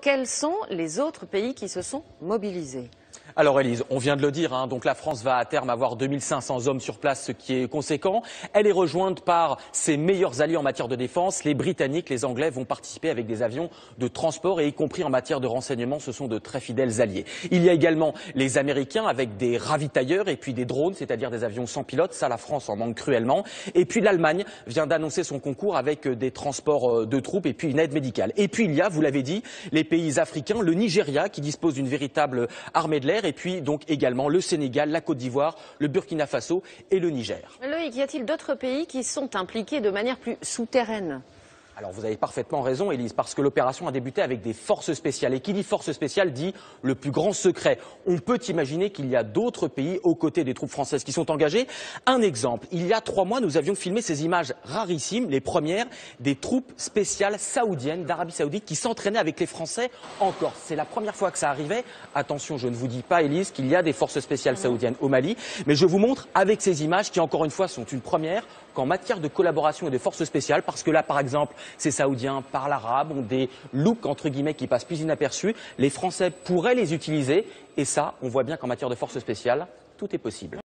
Quels sont les autres pays qui se sont mobilisés? Alors Élise, on vient de le dire, donc la France va à terme avoir 2500 hommes sur place, ce qui est conséquent. Elle est rejointe par ses meilleurs alliés en matière de défense. Les Britanniques, les Anglais vont participer avec des avions de transport et y compris en matière de renseignement, ce sont de très fidèles alliés. Il y a également les Américains avec des ravitailleurs et puis des drones, c'est-à-dire des avions sans pilote. Ça, la France en manque cruellement. Et puis l'Allemagne vient d'annoncer son concours avec des transports de troupes et puis une aide médicale. Et puis il y a, vous l'avez dit, les pays africains, le Nigeria qui dispose d'une véritable armée de l'air. Et puis donc également le Sénégal, la Côte d'Ivoire, le Burkina Faso et le Niger. Loïc, y a-t-il d'autres pays qui sont impliqués de manière plus souterraine? Alors vous avez parfaitement raison Élise, parce que l'opération a débuté avec des forces spéciales. Et qui dit forces spéciales dit le plus grand secret. On peut imaginer qu'il y a d'autres pays aux côtés des troupes françaises qui sont engagées. Un exemple, il y a 3 mois, nous avions filmé ces images rarissimes, les premières des troupes spéciales saoudiennes d'Arabie Saoudite qui s'entraînaient avec les Français en Corse. C'est la première fois que ça arrivait. Attention, je ne vous dis pas Élise qu'il y a des forces spéciales saoudiennes au Mali, mais je vous montre avec ces images qui encore une fois sont une première qu'en matière de collaboration et de forces spéciales, parce que là par exemple ces Saoudiens parlent arabe, ont des looks entre guillemets qui passent plus inaperçus, les Français pourraient les utiliser et ça on voit bien qu'en matière de forces spéciales tout est possible.